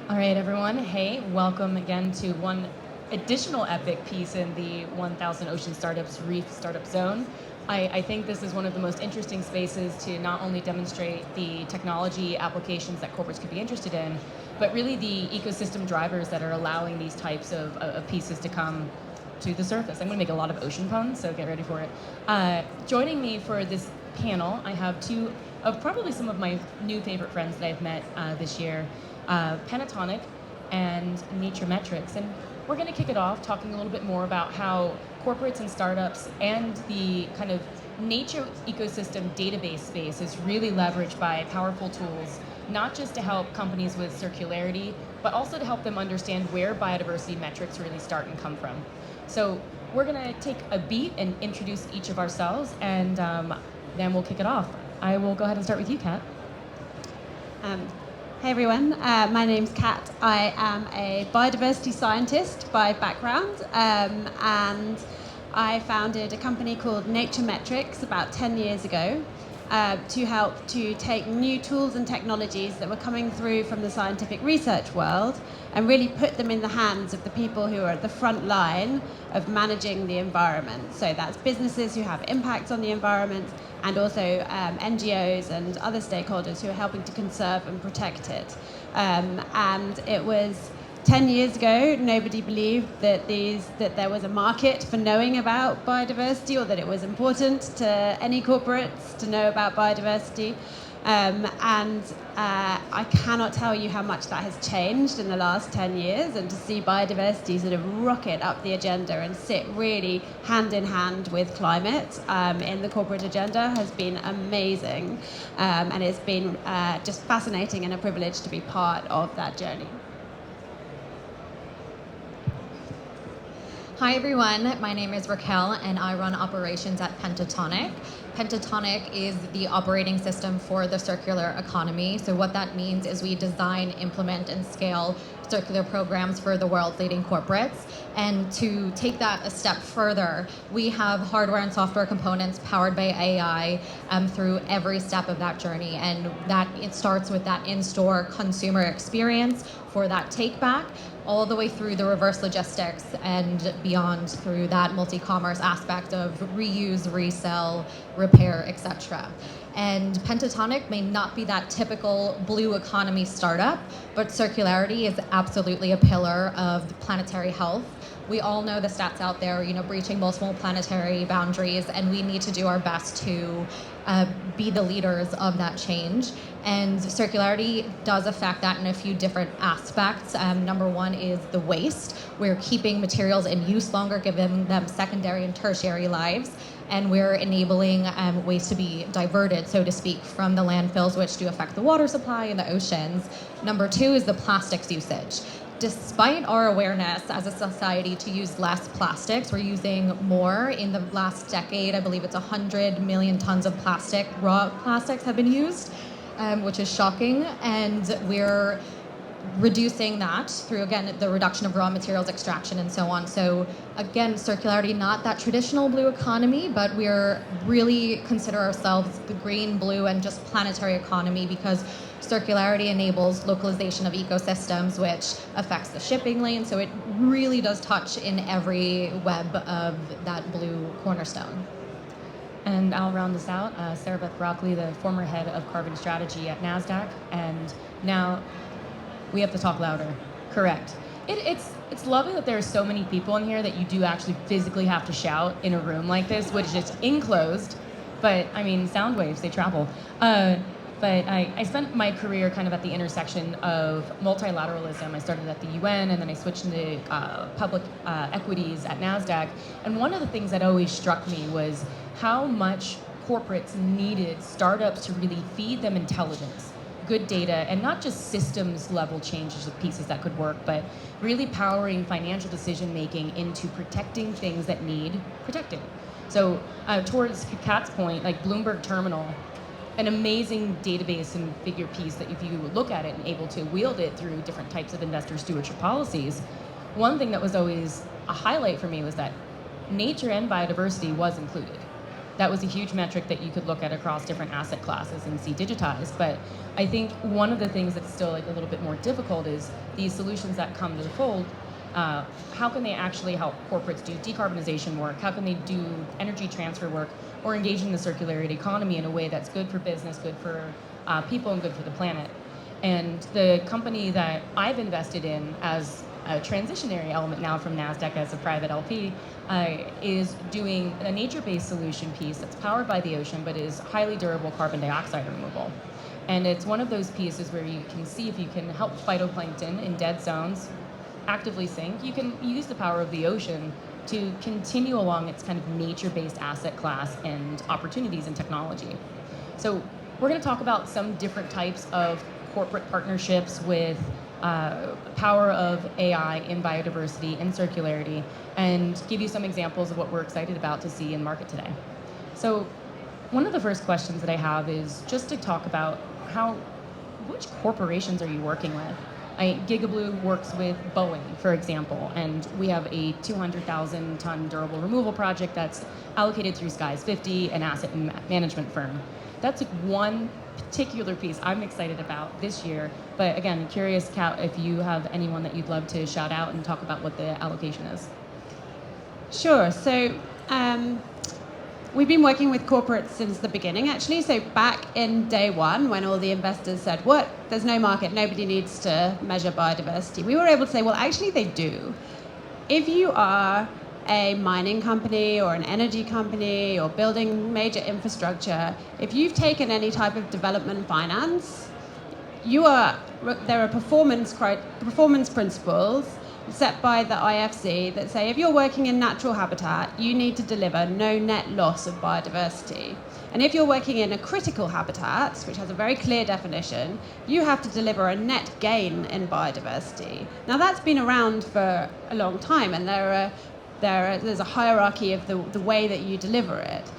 All right, everyone. Hey, welcome again to one additional epic piece in the 1000 Ocean Startups Reef Startup Zone. I think this is one of the most interesting spaces to not only demonstrate the technology applications that corporates could be interested in, but really the ecosystem drivers that are allowing these types of pieces to come to the surface. I'm going to make a lot of ocean puns, so get ready for it. Joining me for this panel, I have two of probably some of my new favorite friends that I've met this year, Pentatonic and NatureMetrics. And we're going to kick it off talking a little bit more about how corporates and startups and the kind of nature ecosystem database space is really leveraged by powerful tools, not just to help companies with circularity, but also to help them understand where biodiversity metrics really start and come from. So we're going to take a beat and introduce each of ourselves, and then we'll kick it off. I will go ahead and start with you, Kat. Hey everyone, my name's Kat. I am a biodiversity scientist by background, and I founded a company called NatureMetrics about 10 years ago to help to take new tools and technologies that were coming through from the scientific research world and really put them in the hands of the people who are at the front line of managing the environment. So that's businesses who have impacts on the environment, and also NGOs and other stakeholders who are helping to conserve and protect it. And it was 10 years ago, nobody believed that there was a market for knowing about biodiversity, or that it was important to any corporates to know about biodiversity. I cannot tell you how much that has changed in the last 10 years, and to see biodiversity sort of rocket up the agenda and sit really hand in hand with climate in the corporate agenda has been amazing. And it's been just fascinating and a privilege to be part of that journey. Hi everyone, my name is Raakkel and I run operations at Pentatonic. Pentatonic is the operating system for the circular economy. So what that means is we design, implement, and scale circular programs for the world's leading corporates. And to take that a step further, we have hardware and software components powered by AI through every step of that journey. And that it starts with that in-store consumer experience for that take-back, all the way through the reverse logistics and beyond through that multi-commerce aspect of reuse, resell, repair, etc. And Pentatonic may not be that typical blue economy startup, but circularity is absolutely a pillar of planetary health. We all know the stats out there, breaching multiple planetary boundaries, and we need to do our best to be the leaders of that change. And circularity does affect that in a few different aspects. Number one is the waste. We're keeping materials in use longer, giving them secondary and tertiary lives, and we're enabling waste to be diverted, so to speak, from the landfills, which do affect the water supply and the oceans. Number two is the plastics usage. Despite our awareness as a society to use less plastics, we're using more. In the last decade, I believe it's 100 million tons of plastic, raw plastics have been used, which is shocking. And we're reducing that through, again, the reduction of raw materials extraction and so on. So again, circularity, not that traditional blue economy, but we're really consider ourselves the green, blue, and just planetary economy, because circularity enables localization of ecosystems, which affects the shipping lane. So it really does touch in every web of that blue cornerstone. And I'll round this out. Sarabeth, Brockley, the former head of carbon strategy at NASDAQ, and now we have to talk louder. Correct. It's lovely that there are so many people in here that you do actually physically have to shout in a room like this, which is enclosed, but I mean, sound waves, they travel. But I spent my career kind of at the intersection of multilateralism. I started at the UN, and then I switched into public equities at NASDAQ. And one of the things that always struck me was how much corporates needed startups to really feed them intelligence, good data, and not just systems level changes of pieces that could work, but really powering financial decision making into protecting things that need protecting. So towards Kat's point, like Bloomberg Terminal, an amazing database and figure piece that if you look at it and able to wield it through different types of investor stewardship policies, one thing that was always a highlight for me was that nature and biodiversity was included. that was a huge metric that you could look at across different asset classes and see digitized. But I think one of the things that's still like a little bit more difficult is these solutions that come to the fold. How can they actually help corporates do decarbonization work? How can they do energy transfer work or engage in the circularity economy in a way that's good for business, good for people, and good for the planet? And the company that I've invested in as a transitionary element now from NASDAQ as a private LP is doing a nature-based solution piece that's powered by the ocean but is highly durable carbon dioxide removal. And it's one of those pieces where you can see if you can help phytoplankton in dead zones actively sink. You can use the power of the ocean to continue along its kind of nature-based asset class and opportunities and technology. So we're going to talk about some different types of corporate partnerships with power of AI in biodiversity and circularity, and give you some examples of what we're excited about to see in market today. So one of the first questions that I have is just to talk about which corporations are you working with? Gigablue works with Boeing, for example, and we have a 200,000 ton durable removal project that's allocated through Skies 50, an asset management firm. That's like one particular piece I'm excited about this year. But again, curious, Kat, if you have anyone that you'd love to shout out and talk about what the allocation is. Sure. So we've been working with corporates since the beginning, actually. So back in day one, when all the investors said, what, there's no market, nobody needs to measure biodiversity, we were able to say, well, actually they do. If you are a mining company or an energy company or building major infrastructure, if you've taken any type of development finance, there are performance principles set by the IFC that say if you're working in natural habitat, you need to deliver no net loss of biodiversity. And if you're working in a critical habitat, which has a very clear definition, you have to deliver a net gain in biodiversity. Now that's been around for a long time, and there's a hierarchy of the way that you deliver it.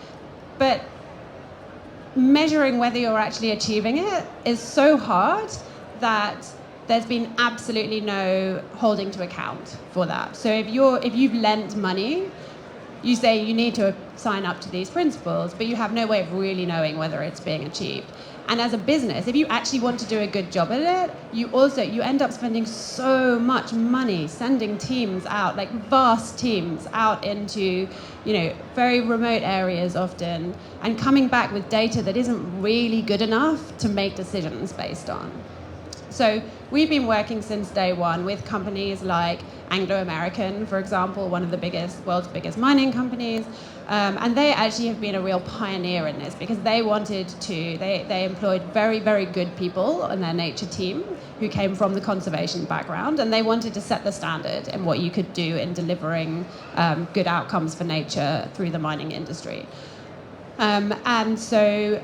But measuring whether you're actually achieving it is so hard that there's been absolutely no holding to account for that. So if you've lent money, you say you need to sign up to these principles, but you have no way of really knowing whether it's being achieved. And as a business, if you actually want to do a good job at it, you end up spending so much money sending teams out, like vast teams out into, very remote areas often, and coming back with data that isn't really good enough to make decisions based on. So we've been working since day one with companies like Anglo American, for example, one of the world's biggest mining companies. And they actually have been a real pioneer in this because they employed very, very good people on their nature team who came from the conservation background, and they wanted to set the standard in what you could do in delivering good outcomes for nature through the mining industry. And so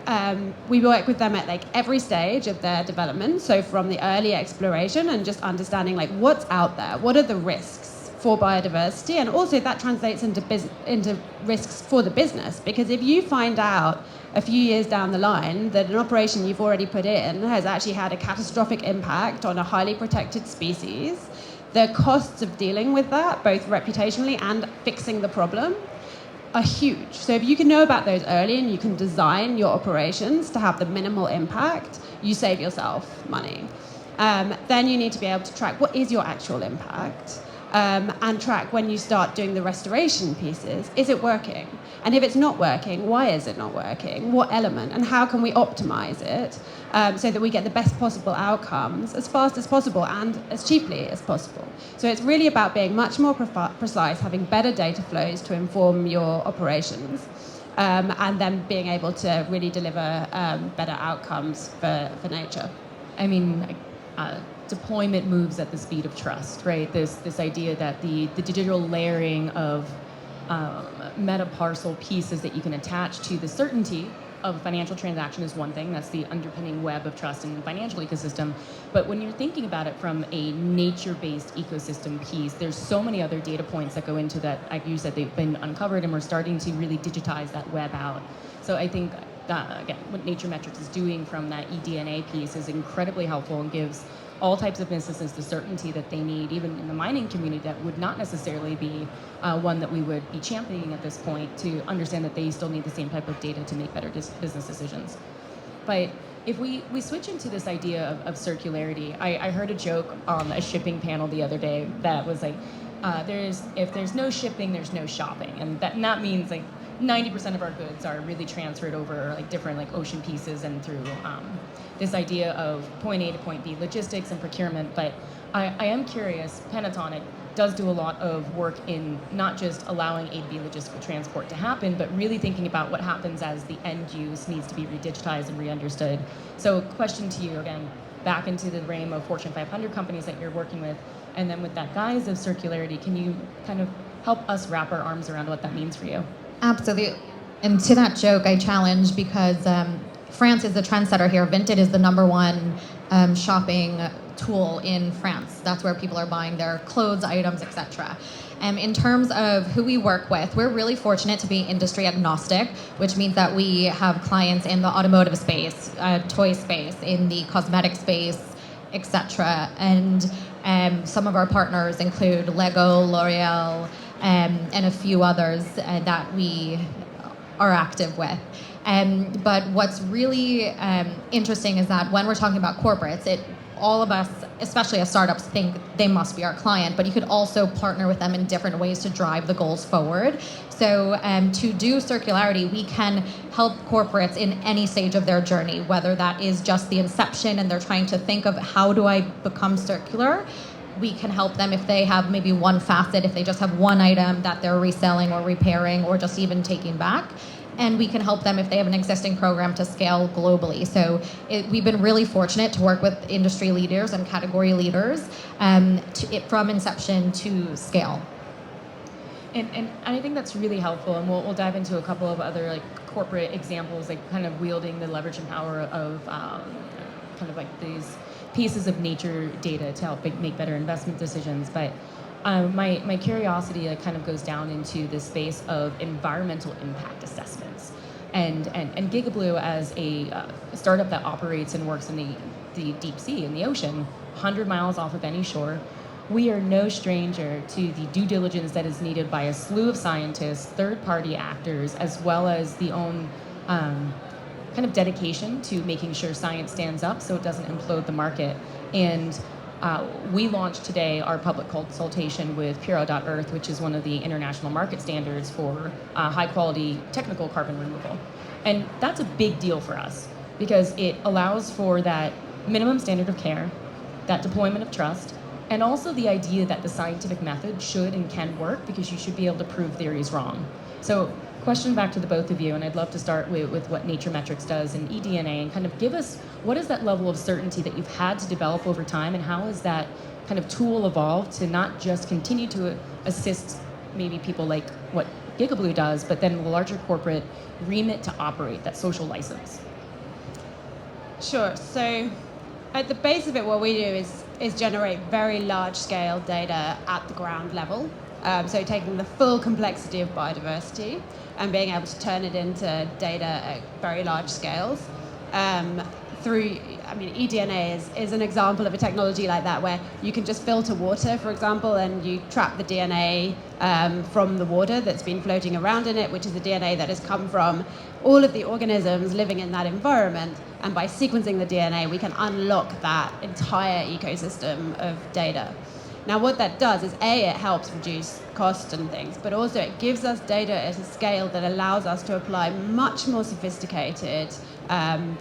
we work with them at every stage of their development. So from the early exploration and just understanding what's out there, what are the risks for biodiversity, and also that translates into risks for the business. Because if you find out a few years down the line that an operation you've already put in has actually had a catastrophic impact on a highly protected species, the costs of dealing with that, both reputationally and fixing the problem, are huge. So if you can know about those early and you can design your operations to have the minimal impact, you save yourself money. Then you need to be able to track what is your actual impact, and track when you start doing the restoration pieces, is it working? And if it's not working, why is it not working? What element? And how can we optimize it so that we get the best possible outcomes as fast as possible and as cheaply as possible? So it's really about being much more precise, having better data flows to inform your operations, and then being able to really deliver better outcomes for nature. I mean, deployment moves at the speed of trust, right? This idea that the digital layering of metaparsal pieces that you can attach to the certainty of a financial transaction is one thing. That's the underpinning web of trust in the financial ecosystem. But when you're thinking about it from a nature-based ecosystem piece, there's so many other data points that go into that. Like you said, they've been uncovered, and we're starting to really digitize that web out. So I think, again, what NatureMetrics is doing from that eDNA piece is incredibly helpful and gives all types of businesses the certainty that they need, even in the mining community, that would not necessarily be one that we would be championing at this point, to understand that they still need the same type of data to make better business decisions. But if we switch into this idea of circularity, I heard a joke on a shipping panel the other day that was like, if there's no shipping, there's no shopping, and that means like 90% of our goods are really transferred over like different like ocean pieces and through this idea of point A to point B logistics and procurement. But I am curious, Pentatonic does do a lot of work in not just allowing A to B logistical transport to happen, but really thinking about what happens as the end use needs to be re-digitized and re-understood. So question to you again, back into the realm of Fortune 500 companies that you're working with, and then with that guise of circularity, can you kind of help us wrap our arms around what that means for you? Absolutely. And to that joke, I challenge, because France is the trendsetter here. Vinted is the #1 shopping tool in France. That's where people are buying their clothes, items, etc. In terms of who we work with, we're really fortunate to be industry agnostic, which means that we have clients in the automotive space, toy space, in the cosmetic space, etc. And some of our partners include Lego, L'Oreal, and a few others that we are active with. But what's really interesting is that when we're talking about corporates, all of us, especially as startups, think they must be our client, but you could also partner with them in different ways to drive the goals forward. So to do circularity, we can help corporates in any stage of their journey, whether that is just the inception and they're trying to think of how do I become circular. We can help them if they have maybe one facet, if they just have one item that they're reselling or repairing or just even taking back. And we can help them if they have an existing program to scale globally. So we've been really fortunate to work with industry leaders and category leaders from inception to scale. And I think that's really helpful, and we'll dive into a couple of other like corporate examples, like kind of wielding the leverage and power of kind of like these pieces of nature data to help make better investment decisions. But my curiosity kind of goes down into the space of environmental impact assessments, and Gigablue as a startup that operates and works in the deep sea, in the ocean, 100 miles off of any shore. We are no stranger to the due diligence that is needed by a slew of scientists, third-party actors, as well as the own kind of dedication to making sure science stands up so it doesn't implode the market. And we launched today our public consultation with Puro.Earth, which is one of the international market standards for high-quality technical carbon removal. And that's a big deal for us because it allows for that minimum standard of care, that deployment of trust, and also the idea that the scientific method should and can work because you should be able to prove theories wrong. So question back to the both of you, and I'd love to start with what NatureMetrics does and eDNA, and kind of give us, what is that level of certainty that you've had to develop over time, and how has that kind of tool evolved to not just continue to assist maybe people like what Gigablue does, but then the larger corporate remit to operate, that social license? Sure. So at the base of it, what we do is generate very large-scale data at the ground level. So taking the full complexity of biodiversity and being able to turn it into data at very large scales. eDNA is an example of a technology like that, where you can just filter water, for example, and you trap the DNA from the water that's been floating around in it, which is the DNA that has come from all of the organisms living in that environment. And by sequencing the DNA, we can unlock that entire ecosystem of data. Now, what that does is, it helps reduce costs and things, but also it gives us data at a scale that allows us to apply much more sophisticated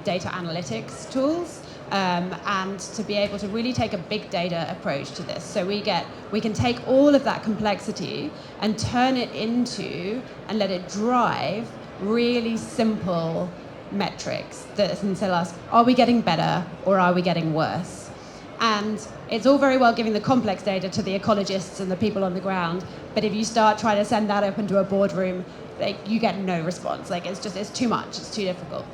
data analytics tools, and to be able to really take a big data approach to this. So we can take all of that complexity and turn it into and let it drive really simple metrics that can tell us, are we getting better or are we getting worse? And it's all very well giving the complex data to the ecologists and the people on the ground, but if you start trying to send that up into a boardroom, you get no response. It's too much, it's too difficult.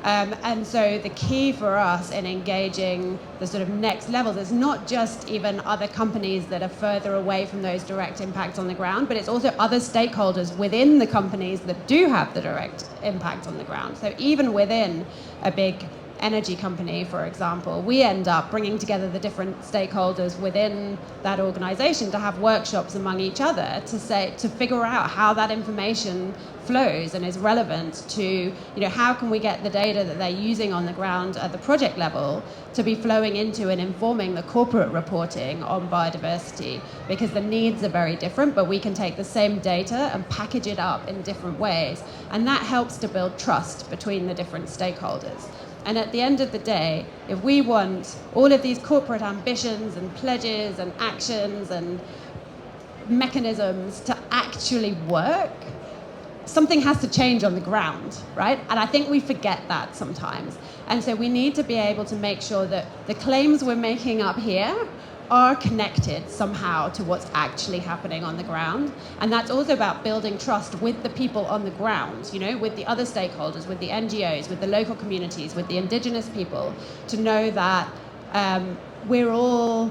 And so the key for us in engaging the sort of next levels is not just even other companies that are further away from those direct impacts on the ground, but it's also other stakeholders within the companies that do have the direct impact on the ground. So even within a big energy company, for example, we end up bringing together the different stakeholders within that organization to have workshops among each other to figure out how that information flows and is relevant to, how can we get the data that they're using on the ground at the project level to be flowing into and informing the corporate reporting on biodiversity, because the needs are very different, but we can take the same data and package it up in different ways, and that helps to build trust between the different stakeholders. And at the end of the day, if we want all of these corporate ambitions and pledges and actions and mechanisms to actually work, something has to change on the ground, right? And I think we forget that sometimes. And so we need to be able to make sure that the claims we're making up here are connected somehow to what's actually happening on the ground. And that's also about building trust with the people on the ground, with the other stakeholders, with the NGOs, with the local communities, with the indigenous people, to know that we're all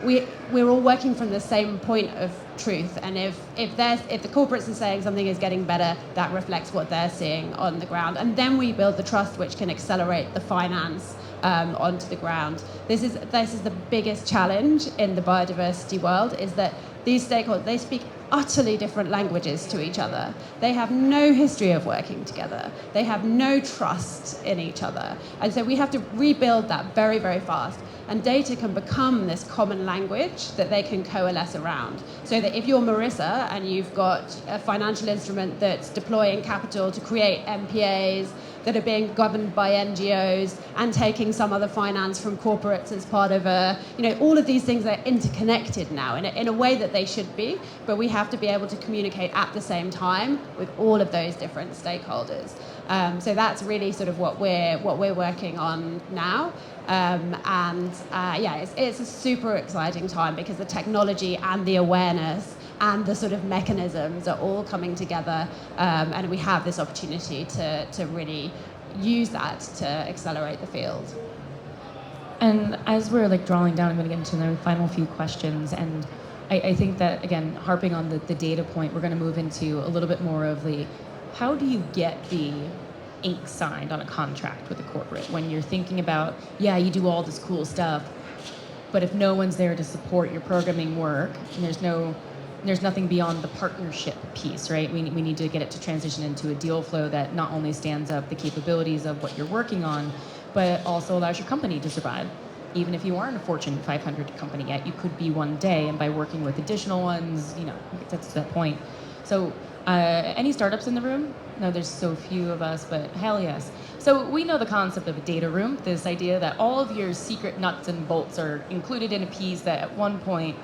working from the same point of truth. And if the corporates are saying something is getting better, that reflects what they're seeing on the ground. And then we build the trust which can accelerate the finance onto the ground. This is the biggest challenge in the biodiversity world, is that these stakeholders, they speak utterly different languages to each other. They have no history of working together. They have no trust in each other. And so we have to rebuild that very, very fast. And data can become this common language that they can coalesce around. So that if you're Marissa and you've got a financial instrument that's deploying capital to create MPAs that are being governed by NGOs and taking some other finance from corporates as part of all of these things are interconnected now in a way that they should be, but we have to be able to communicate at the same time with all of those different stakeholders. So that's really sort of what we're working on now. It's a super exciting time because the technology and the awareness and the sort of mechanisms are all coming together, and we have this opportunity to really use that to accelerate the field. And as we're drawing down, I'm going to get into the final few questions, and I think that, again, harping on the data point, we're going to move into a little bit more of how do you get the ink signed on a contract with a corporate when you're thinking about, you do all this cool stuff, but if no one's there to support your programming work, and there's nothing beyond the partnership piece, right? We need to get it to transition into a deal flow that not only stands up the capabilities of what you're working on, but also allows your company to survive. Even if you aren't a Fortune 500 company yet, you could be one day, and by working with additional ones, it gets to that point. So any startups in the room? No, there's so few of us, but hell yes. So we know the concept of a data room, this idea that all of your secret nuts and bolts are included in a piece that at one point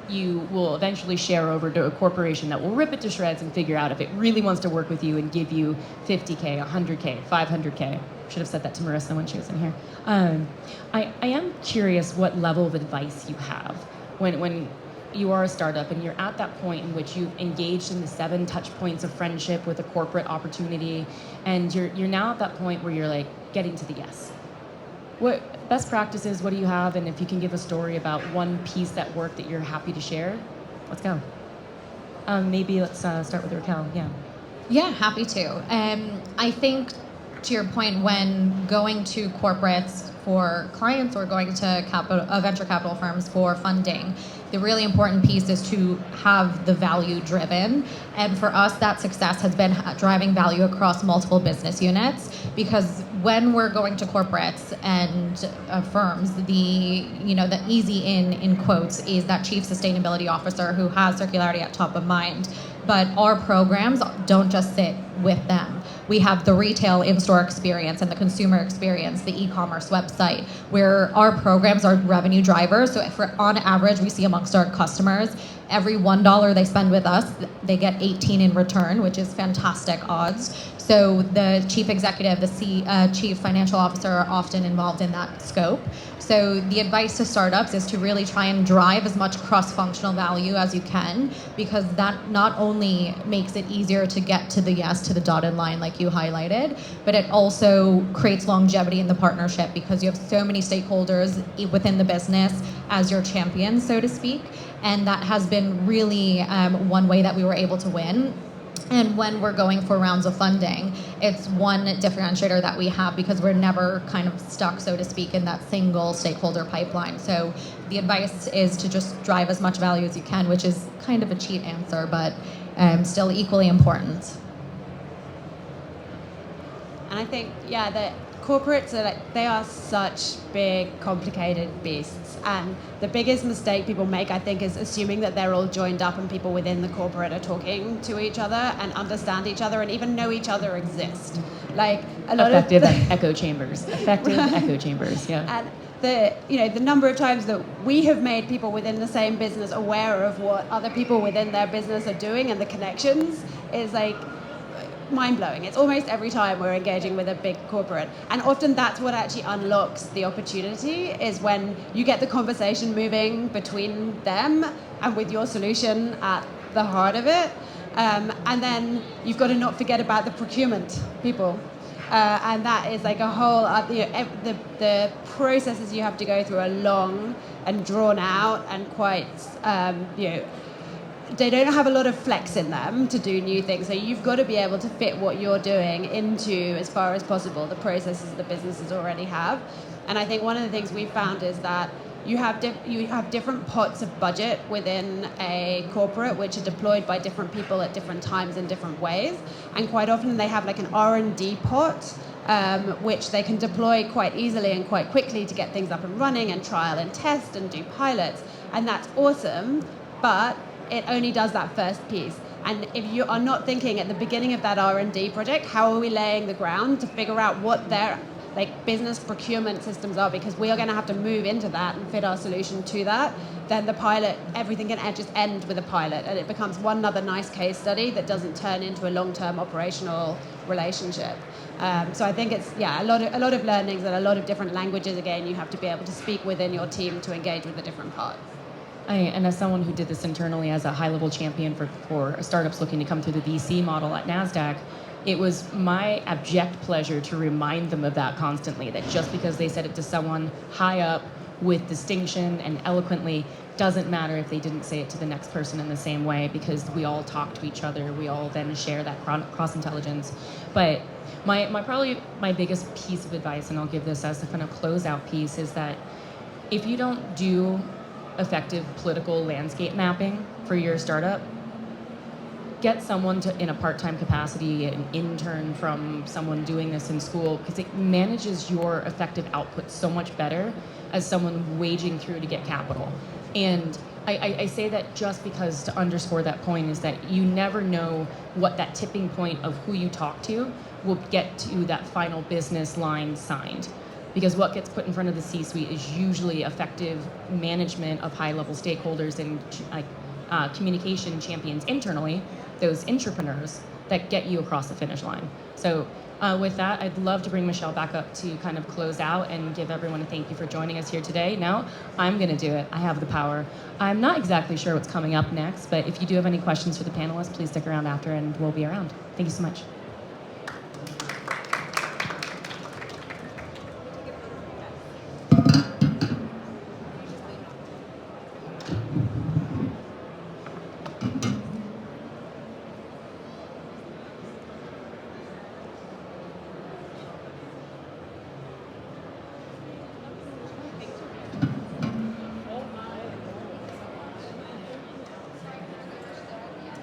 you will eventually share over to a corporation that will rip it to shreds and figure out if it really wants to work with you and give you 50K, 100K, 500K. Should have said that to Marissa when she was in here. I am curious what level of advice you have when you are a startup and you're at that point in which you've engaged in the 7 touch points of friendship with a corporate opportunity, and you're now at that point where you're getting to the yes. What best practices, what do you have? And if you can give a story about one piece that worked that you're happy to share, let's go. Maybe let's start with Raakkel. Yeah, happy to. I think, to your point, when going to corporates for clients or going to venture capital firms for funding, the really important piece is to have the value driven. And for us, that success has been driving value across multiple business units, because when we're going to corporates and firms, the easy in quotes is that chief sustainability officer who has circularity at top of mind. But our programs don't just sit with them. We have the retail in-store experience and the consumer experience, the e-commerce website, where our programs are revenue drivers. So on average, we see amongst our customers, every $1 they spend with us, they get 18 in return, which is fantastic odds. So the chief executive, the chief financial officer are often involved in that scope. So the advice to startups is to really try and drive as much cross-functional value as you can, because that not only makes it easier to get to the yes, to the dotted line like you highlighted, but it also creates longevity in the partnership because you have so many stakeholders within the business as your champions, so to speak. And that has been really one way that we were able to win. And when we're going for rounds of funding, it's one differentiator that we have because we're never kind of stuck, so to speak, in that single stakeholder pipeline. So the advice is to just drive as much value as you can, which is kind of a cheat answer, but still equally important. And I think, yeah, that corporates are they are such big, complicated beasts. And the biggest mistake people make, I think, is assuming that they're all joined up and people within the corporate are talking to each other and understand each other and even know each other exist. Like a lot effective of echo chambers. Effective echo chambers, yeah. And the number of times that we have made people within the same business aware of what other people within their business are doing and the connections is like mind-blowing. It's almost every time we're engaging with a big corporate, and often that's what actually unlocks the opportunity, is when you get the conversation moving between them and with your solution at the heart of it. And then you've got to not forget about the procurement people, and that is like a whole the processes you have to go through are long and drawn out and quite they don't have a lot of flex in them to do new things. So you've got to be able to fit what you're doing into, as far as possible, the processes the businesses already have. And I think one of the things we've found is that you have different pots of budget within a corporate which are deployed by different people at different times in different ways. And quite often they have like an R&D pot, which they can deploy quite easily and quite quickly to get things up and running and trial and test and do pilots. And that's awesome, but it only does that first piece. And if you are not thinking at the beginning of that R&D project, how are we laying the ground to figure out what their business procurement systems are, because we are going to have to move into that and fit our solution to that, then the pilot, everything can just end with a pilot, and it becomes one other nice case study that doesn't turn into a long-term operational relationship. So I think it's a lot of learnings and a lot of different languages. Again, you have to be able to speak within your team to engage with the different parts. And as someone who did this internally as a high-level champion for startups looking to come through the VC model at NASDAQ, it was my abject pleasure to remind them of that constantly, that just because they said it to someone high up with distinction and eloquently doesn't matter if they didn't say it to the next person in the same way, because we all talk to each other, we all then share that cross-intelligence. But probably my biggest piece of advice, and I'll give this as the kind of closeout piece, is that if you don't do effective political landscape mapping for your startup, get someone to, in a part-time capacity, an intern from someone doing this in school, because it manages your effective output so much better as someone waging through to get capital. And I say that just because, to underscore that point, is that you never know what that tipping point of who you talk to will get to that final business line signed. Because what gets put in front of the C-suite is usually effective management of high-level stakeholders and communication champions internally, those entrepreneurs that get you across the finish line. So with that, I'd love to bring Michelle back up to kind of close out and give everyone a thank you for joining us here today. Now, I'm going to do it. I have the power. I'm not exactly sure what's coming up next, but if you do have any questions for the panelists, please stick around after and we'll be around. Thank you so much.